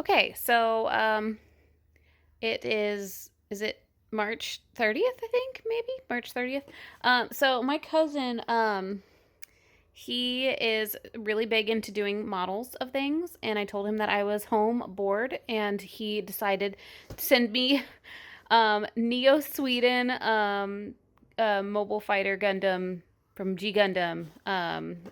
Okay, so is it March 30th, I think, maybe? March 30th. So my cousin, he is really big into doing models of things, and I told him that I was home bored, and he decided to send me Neo Sweden mobile fighter Gundam from G Gundam.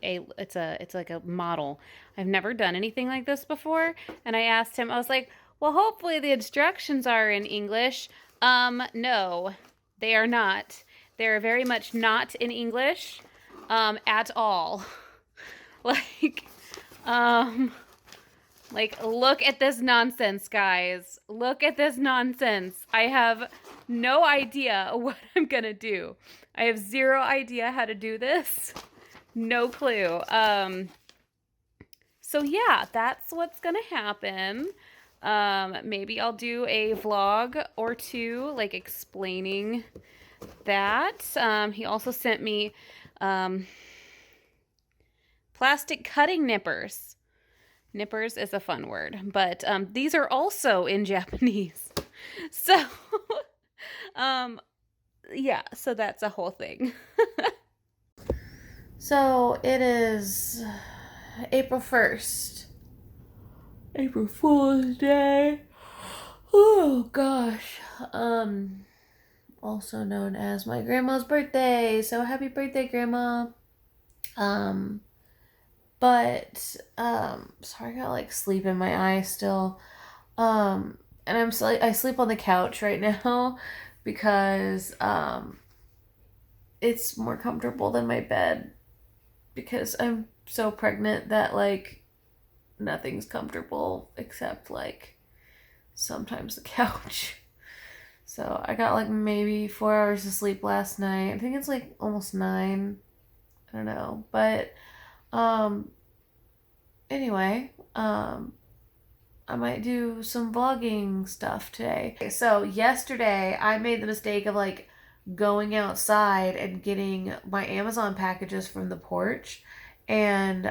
It's like a model. I've never done anything like this before, and I asked him. I was like, "Well, hopefully the instructions are in English." No, they are not. They're very much not in English, at all. like, um, look at this nonsense, guys. Look at this nonsense. I have no idea what I'm gonna do. I have zero idea how to do this. No clue. So yeah, that's what's gonna happen. Maybe I'll do a vlog or two, like explaining that. He also sent me um, plastic cutting nippers. Nippers is a fun word, but these are also in Japanese. So, um, yeah, so that's a whole thing. So it is April 1st. April Fool's Day. Oh gosh. Also known as my grandma's birthday. So happy birthday, Grandma. Um, but sorry, I got like sleep in my eye still. And I sleep on the couch right now because it's more comfortable than my bed because I'm so pregnant that like nothing's comfortable except like sometimes the couch. So I got like maybe 4 hours of sleep last night. I think it's like almost 9. I don't know. But um anyway, I might do some vlogging stuff today. So yesterday I made the mistake of like going outside and getting my Amazon packages from the porch, and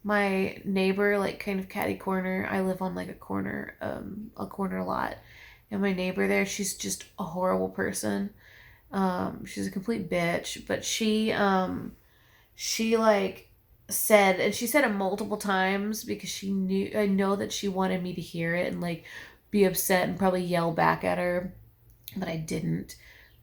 my neighbor, like kind of catty corner, I live on like a corner lot, and my neighbor there, she's just a horrible person. She's a complete bitch, but she like said, and she said it multiple times because I know that she wanted me to hear it and like be upset and probably yell back at her, but I didn't.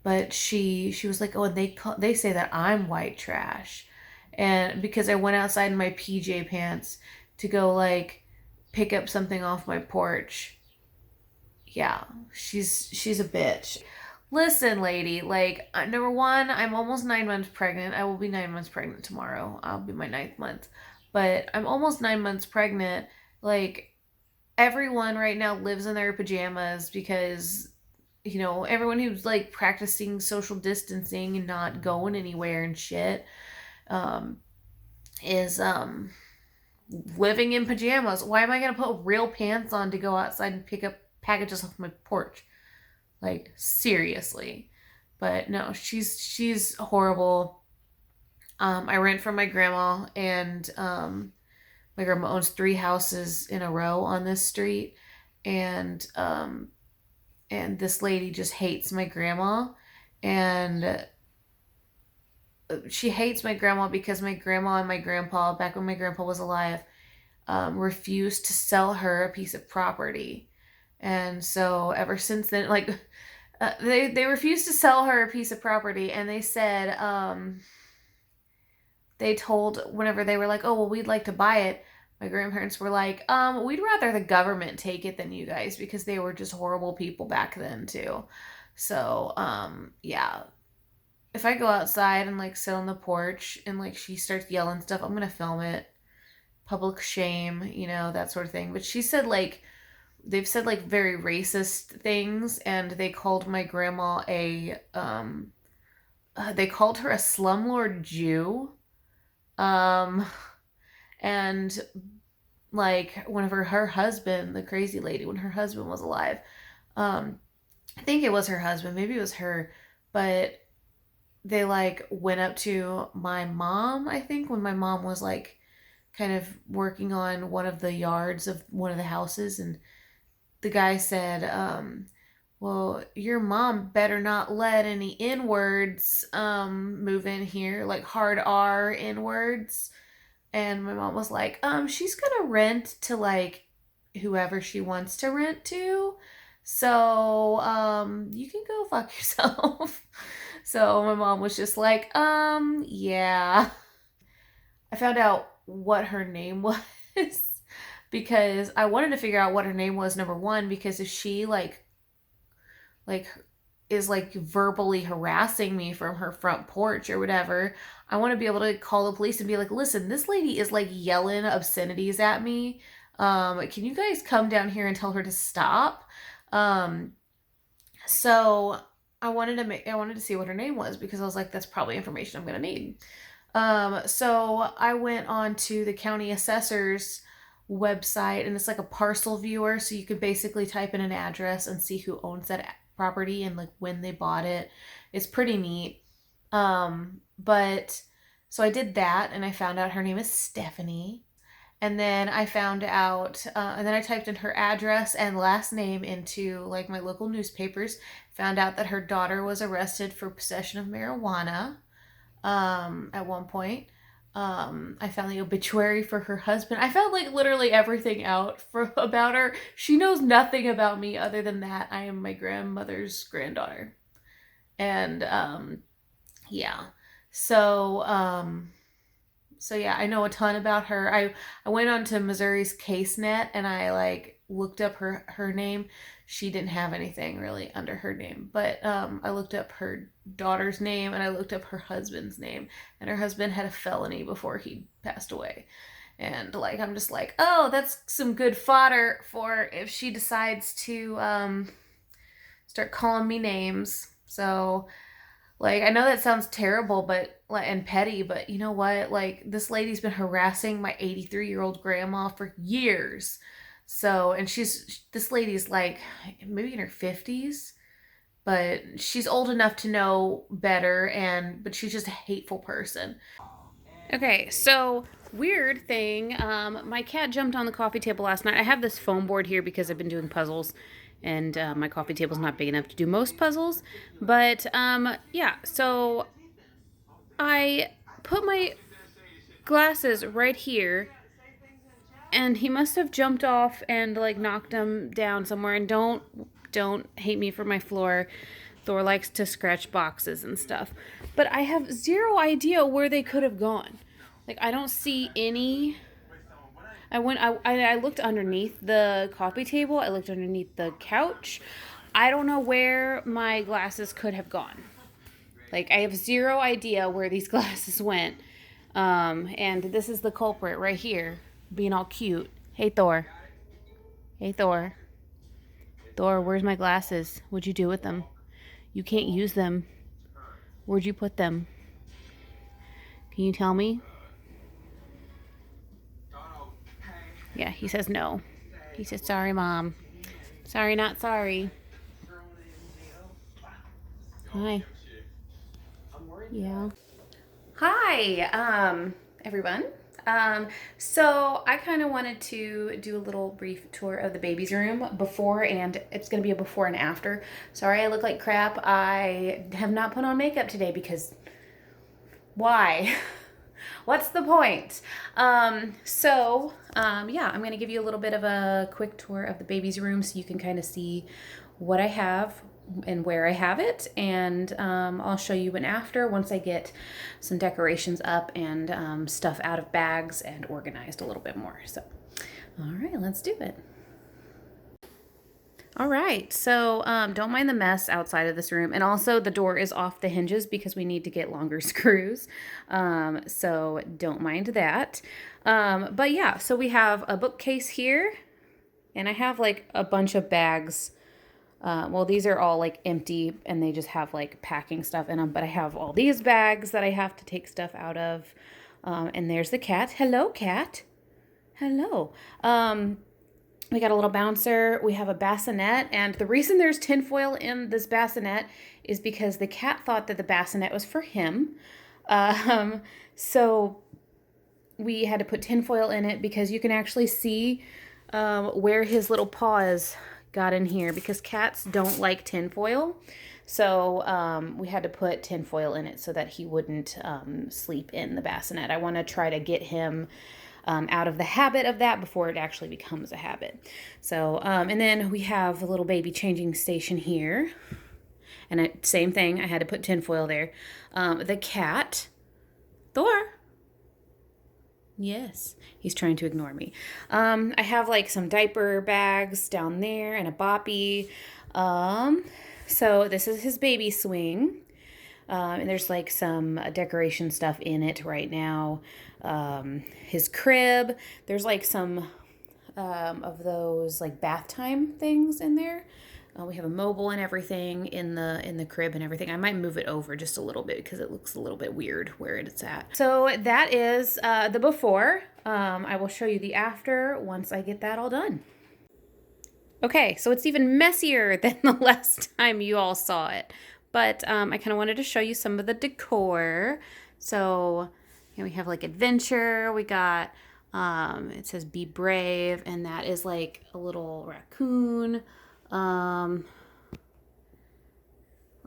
But she was like, "Oh, and they say that I'm white trash." And because I went outside in my PJ pants to go like pick up something off my porch. Yeah, she's a bitch. Listen, lady, like, number one, I'm almost 9 months pregnant. I will be 9 months pregnant tomorrow. I'll be my ninth month. But I'm almost 9 months pregnant. Like, everyone right now lives in their pajamas because, everyone who's like practicing social distancing and not going anywhere and shit, um, is living in pajamas. Why am I gonna put real pants on to go outside and pick up packages off my porch? Like, seriously. But no, she's horrible. I rent from my grandma, and my grandma owns 3 houses in a row on this street, and this lady just hates my grandma, and she hates my grandma because my grandma and my grandpa, back when my grandpa was alive, refused to sell her a piece of property. And so ever since then, like, they refused to sell her a piece of property, and they said, they told, whenever they were like, "Oh, well, we'd like to buy it," my grandparents were like, "We'd rather the government take it than you guys," because they were just horrible people back then too. So, yeah. If I go outside and like sit on the porch and like she starts yelling stuff, I'm gonna film it. Public shame, that sort of thing. But she said like they've said like very racist things, and they called my grandma they called her a slumlord Jew. Um and like whenever her husband, the crazy lady, when her husband was alive, um I think it was her husband, maybe it was her, but they like went up to my mom, I think, when my mom was like kind of working on one of the yards of one of the houses, and the guy said, well, your mom better not let any N-words move in here, like hard R N-words. And my mom was like, she's gonna rent to like whoever she wants to rent to. So, you can go fuck yourself. So my mom was just like, yeah. I found out what her name was because I wanted to figure out what her name was, number one, because if she like is like verbally harassing me from her front porch or whatever, I want to be able to call the police and be like, listen, this lady is like yelling obscenities at me. Can you guys come down here and tell her to stop? So I wanted to see what her name was because I was like, that's probably information I'm gonna need. So I went on to the county assessor's website, and it's like a parcel viewer, so you could basically type in an address and see who owns that property and like when they bought it. It's pretty neat. But so I did that, and I found out her name is Stephanie. And then I found out, and then I typed in her address and last name into like my local newspapers. Found out that her daughter was arrested for possession of marijuana at one point. I found the obituary for her husband. I found like literally everything out about her. She knows nothing about me other than that I am my grandmother's granddaughter. And yeah. So yeah, I know a ton about her. I went on to Missouri's CaseNet and I like looked up her name. She didn't have anything really under her name, but I looked up her daughter's name and I looked up her husband's name, and her husband had a felony before he passed away. And like I'm just like, oh, that's some good fodder for if she decides to start calling me names. So like, I know that sounds terrible, but and petty, but you know what? Like, this lady's been harassing my 83-year-old grandma for years. So, and this lady's like maybe in her 50s, but she's old enough to know better, but she's just a hateful person. Okay, so weird thing, my cat jumped on the coffee table last night. I have this foam board here because I've been doing puzzles, and my coffee table's not big enough to do most puzzles. But yeah, so I put my glasses right here, and he must have jumped off and like knocked them down somewhere. And don't hate me for my floor. Thor likes to scratch boxes and stuff. But I have zero idea where they could have gone. Like, I don't see any. I looked underneath the coffee table. I looked underneath the couch. I don't know where my glasses could have gone. Like, I have zero idea where these glasses went. And this is the culprit right here, being all cute. Hey, Thor. Hey, Thor. Thor, where's my glasses? What'd you do with them? You can't use them. Where'd you put them? Can you tell me? Yeah, he says no. He says, sorry, Mom. Sorry, not sorry. Hi. Yeah. Hi, everyone. So I kind of wanted to do a little brief tour of the baby's room before, and it's going to be a before and after. Sorry I look like crap. I have not put on makeup today because why? What's the point? Yeah, I'm going to give you a little bit of a quick tour of the baby's room so you can kind of see what I have and where I have it, and I'll show you an after once I get some decorations up and stuff out of bags and organized a little bit more. So, all right, let's do it. All right, so don't mind the mess outside of this room. And also the door is off the hinges because we need to get longer screws. So don't mind that. But yeah, so we have a bookcase here, and I have like a bunch of bags. Well, these are all like empty and they just have like packing stuff in them. But I have all these bags that I have to take stuff out of. And there's the cat. Hello, cat. Hello. We got a little bouncer. We have a bassinet. And the reason there's tinfoil in this bassinet is because the cat thought that the bassinet was for him. So we had to put tinfoil in it because you can actually see where his little paws got in here, because cats don't like tinfoil. So we had to put tinfoil in it so that he wouldn't sleep in the bassinet. I want to try to get him out of the habit of that before it actually becomes a habit. So, and then we have a little baby changing station here. And same thing, I had to put tinfoil there. The cat, Thor. Yes, he's trying to ignore me. I have like some diaper bags down there and a boppy. So this is his baby swing. And there's like some decoration stuff in it right now. His crib, there's like some of those like bath time things in there. We have a mobile and everything in the crib and everything. I might move it over just a little bit because it looks a little bit weird where it's at. So that is the before. I will show you the after once I get that all done. Okay, so it's even messier than the last time you all saw it. But I kind of wanted to show you some of the decor. So we have like adventure. We got, it says be brave. And that is like a little raccoon. Let's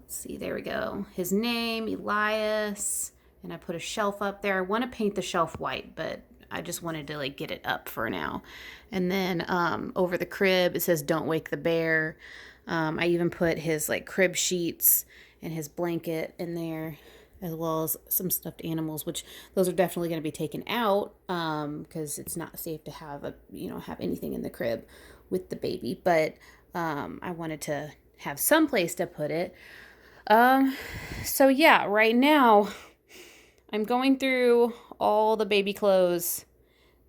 see, there we go. His name, Elias. And I put a shelf up there. I want to paint the shelf white, but I just wanted to like get it up for now. And then over the crib, it says don't wake the bear. I even put his like crib sheets and his blanket in there, as well as some stuffed animals, which those are definitely going to be taken out because it's not safe to have have anything in the crib with the baby. But I wanted to have some place to put it. So yeah, right now I'm going through all the baby clothes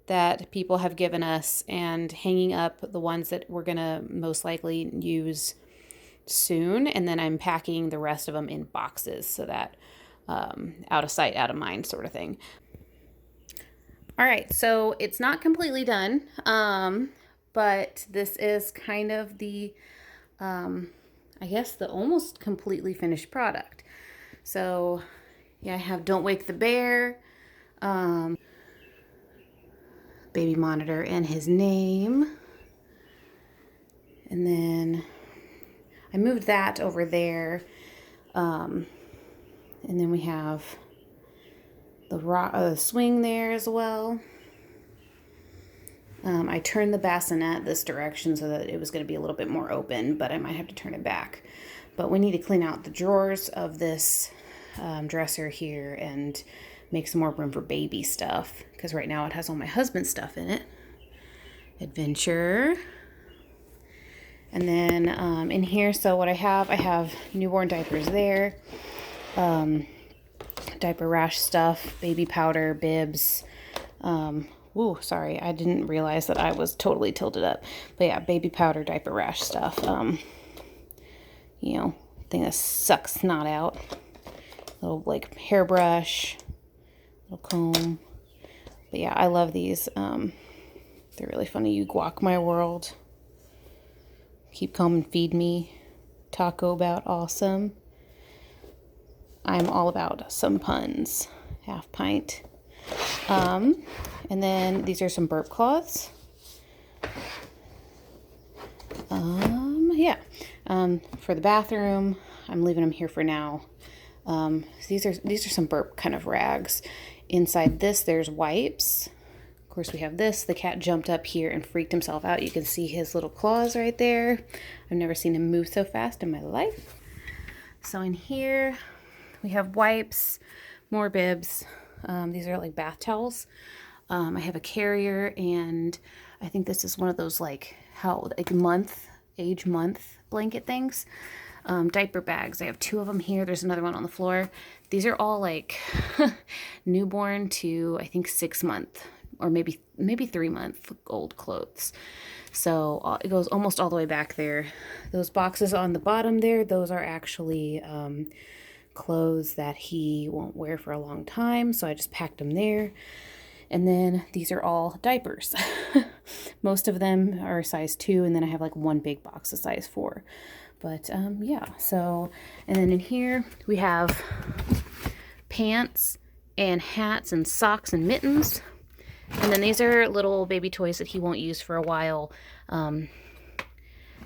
that people have given us and hanging up the ones that we're gonna most likely use soon, and then I'm packing the rest of them in boxes so that out of sight, out of mind sort of thing. All right, so it's not completely done, but this is kind of the I guess the almost completely finished product. So yeah, I have don't wake the bear, baby monitor and his name, and then I moved that over there, and then we have the swing there as well. I turned the bassinet this direction so that it was going to be a little bit more open, but I might have to turn it back. But we need to clean out the drawers of this dresser here and make some more room for baby stuff, because right now it has all my husband's stuff in it. Adventure. And then in here, so what I have newborn diapers there, diaper rash stuff, baby powder, bibs. Ooh, sorry, I didn't realize that I was totally tilted up. But yeah, baby powder, diaper rash stuff. Thing that sucks snot out. Little like hairbrush, little comb. But yeah, I love these. They're really funny. You guac my world. Keep calm and feed me. Taco about awesome. I'm all about some puns. Half pint. And then these are some burp cloths. For the bathroom, I'm leaving them here for now. These are some burp kind of rags. Inside this, there's wipes. Of course, we have this. The cat jumped up here and freaked himself out. You can see his little claws right there. I've never seen him move so fast in my life. So in here, we have wipes, more bibs. These are like bath towels. I have a carrier, and I think this is one of those age month blanket things. Diaper bags. I have 2 of them here. There's another one on the floor. These are all like newborn to I think 6 month or maybe 3 month old clothes. So it goes almost all the way back there. Those boxes on the bottom there, those are actually clothes that he won't wear for a long time. So I just packed them there. And then these are all diapers. Most of them are size 2, and then I have like one big box of size 4. But yeah, so, and then in here we have pants and hats and socks and mittens. And then these are little baby toys that he won't use for a while. Um,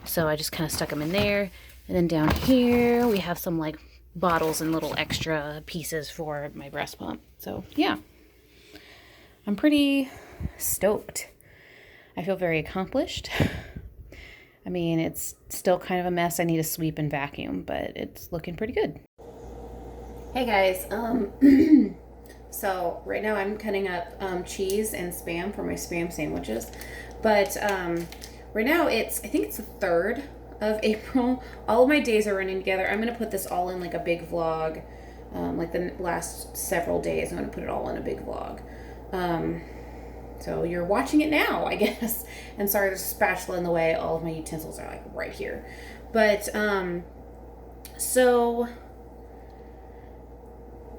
so I just kind of stuck them in there. And then down here we have some like bottles and little extra pieces for my breast pump. So yeah, I'm pretty stoked. I feel very accomplished. I mean, it's still kind of a mess. I need to sweep and vacuum, but it's looking pretty good. Hey guys, so right now I'm cutting up cheese and Spam for my Spam sandwiches. But right now I think it's the 3rd of April. All of my days are running together. I'm going to put this all in like a big vlog. Like the last several days, I'm going to put it all in a big vlog. So you're watching it now, I guess. And sorry, there's a spatula in the way. All of my utensils are like right here. But, so,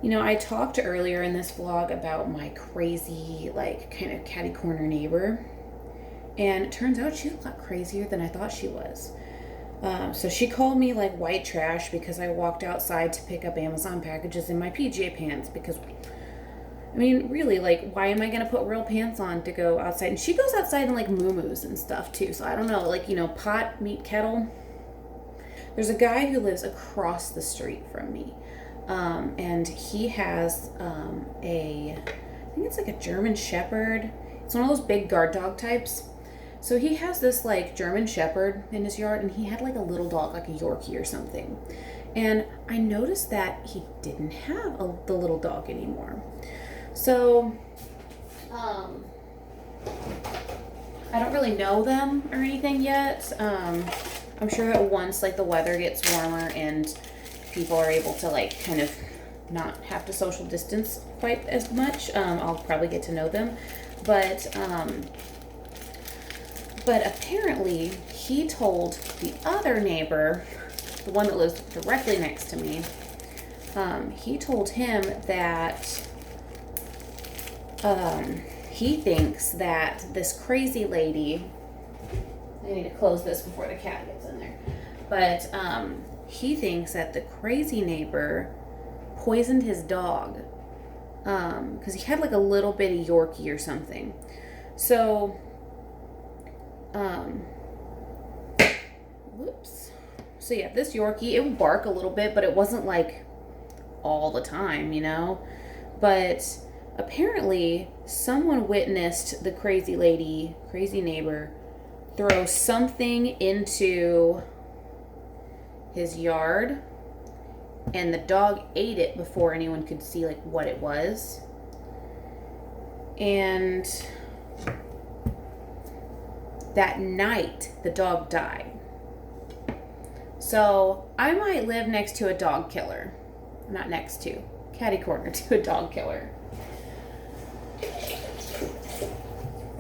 you know, I talked earlier in this vlog about my crazy, like, kind of catty corner neighbor. And it turns out she's a lot crazier than I thought she was. So she called me like white trash because I walked outside to pick up Amazon packages in my PJ pants because, I mean, really, like, why am I going to put real pants on to go outside? And she goes outside in, like, muumuus and stuff, too. So I don't know, like, you know, pot, meet kettle. There's a guy who lives across the street from me. And he has I think it's like a German Shepherd. It's one of those big guard dog types. So he has this, like, German Shepherd in his yard, and he had, like, a little dog, like a Yorkie or something. And I noticed that he didn't have the little dog anymore. So, I don't really know them or anything yet. I'm sure that once, like, the weather gets warmer and people are able to, like, kind of not have to social distance quite as much, I'll probably get to know them. But apparently he told the other neighbor, the one that lives directly next to me, he told him that he thinks that this crazy lady, I need to close this before the cat gets in there, but he thinks that the crazy neighbor poisoned his dog because he had like a little bitty Yorkie or something. So, whoops. So yeah, this Yorkie, it would bark a little bit, but it wasn't like all the time, you know? But apparently someone witnessed the crazy neighbor, throw something into his yard, and the dog ate it before anyone could see like what it was. And that night the dog died. So I might live next to a dog killer. Not next to, catty corner to a dog killer.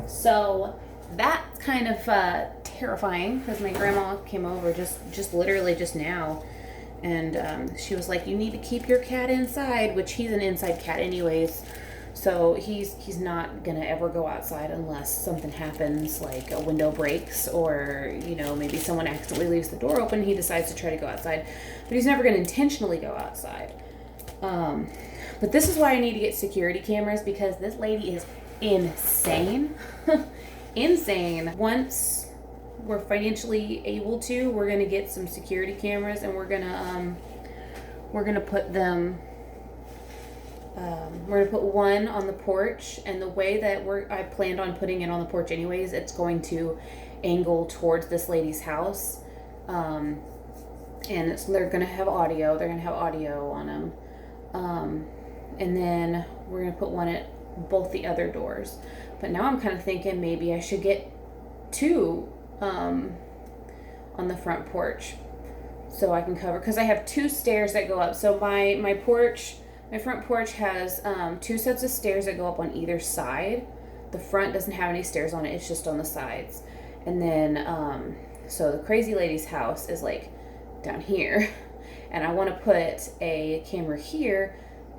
So that's kind of terrifying because my grandma came over just literally just now, and she was like, "You need to keep your cat inside," which he's an inside cat anyways. So he's not gonna ever go outside unless something happens, like a window breaks or, you know, maybe someone accidentally leaves the door open. He decides to try to go outside, but he's never gonna intentionally go outside. But this is why I need to get security cameras, because this lady is insane. Insane. Once we're financially able to, we're gonna get some security cameras, and we're gonna put them. We're gonna put one on the porch, and the way that I planned on putting it on the porch anyways, it's going to angle towards this lady's house, and they're gonna have audio. They're gonna have audio on them, and then we're gonna put one at both the other doors. But now I'm kind of thinking maybe I should get two on the front porch, so I can cover, because I have two stairs that go up. So my porch. My front porch has two sets of stairs that go up on either side. The front doesn't have any stairs on it. It's just on the sides. And then, so the crazy lady's house is like down here. And I want to put a camera here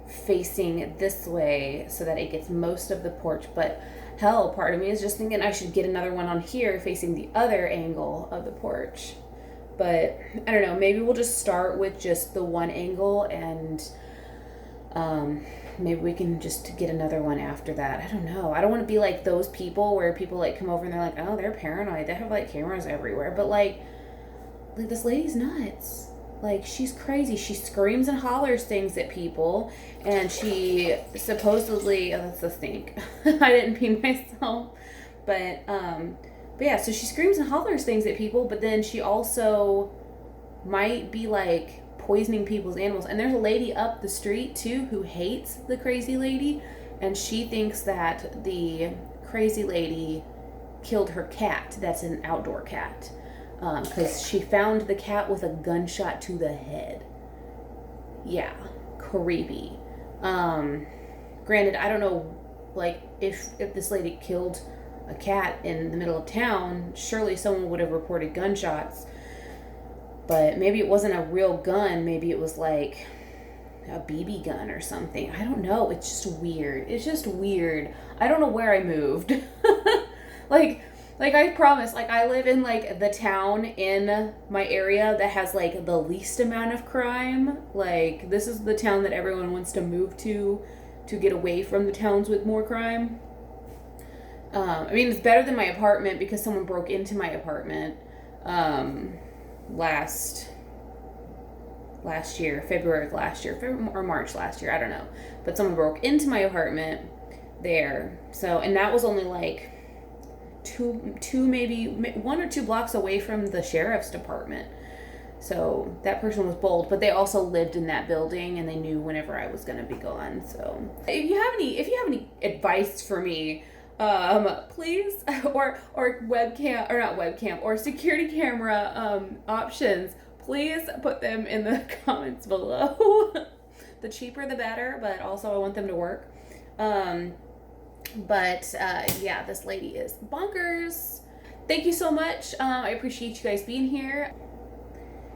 facing this way so that it gets most of the porch. But hell, part of me is just thinking I should get another one on here facing the other angle of the porch. But I don't know. Maybe we'll just start with just the one angle and maybe we can just get another one after that. I don't know. I don't want to be like those people where people like come over and they're like, oh, they're paranoid. They have like cameras everywhere. But like this lady's nuts. Like, she's crazy. She screams and hollers things at people, and she supposedly, oh, that's the stink. I didn't pee myself, but yeah. So she screams and hollers things at people, but then she also might be like poisoning people's animals. And there's a lady up the street too who hates the crazy lady, and she thinks that the crazy lady killed her cat. That's an outdoor cat. Because she found the cat with a gunshot to the head. Yeah, creepy. Granted, I don't know, like, if this lady killed a cat in the middle of town, surely someone would have reported gunshots. But maybe it wasn't a real gun. Maybe it was like a BB gun or something. I don't know. It's just weird. It's just weird. I don't know where I moved. Like I promise, like I live in like the town in my area that has like the least amount of crime. Like this is the town that everyone wants to move to get away from the towns with more crime. I mean, it's better than my apartment because someone broke into my apartment last year, February of last year, or March last year, I don't know. But someone broke into my apartment there. So, and that was only like two maybe 1 or 2 blocks away from the sheriff's department. So that person was bold, but they also lived in that building and they knew whenever I was going to be gone. So if you have any advice for me, please, or webcam, or not webcam, or security camera options, please put them in the comments below. The cheaper the better, but also I want them to work. Yeah, this lady is bonkers. Thank you so much. I appreciate you guys being here.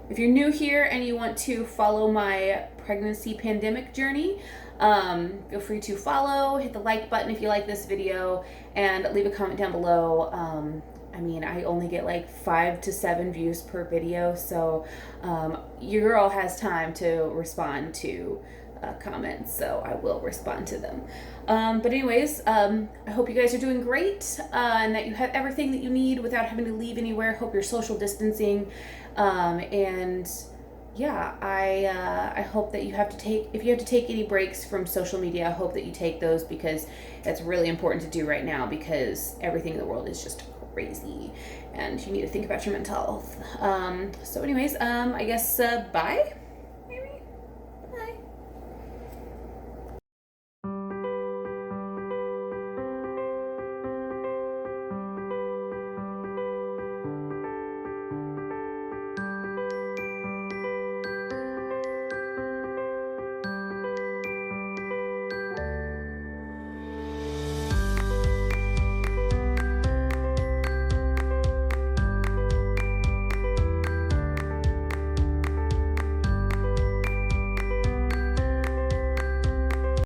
If you're new here and you want to follow my pregnancy pandemic journey, feel free to follow, hit the like button if you like this video, and leave a comment down below. I mean, I only get like 5 to 7 views per video, so your girl has time to respond to comments, so I will respond to them. But anyways, I hope you guys are doing great, and that you have everything that you need without having to leave anywhere. Hope you're social distancing, and yeah, I hope that if you have to take any breaks from social media, I hope that you take those, because that's really important to do right now, because everything in the world is just crazy and you need to think about your mental health. So anyways, I guess bye.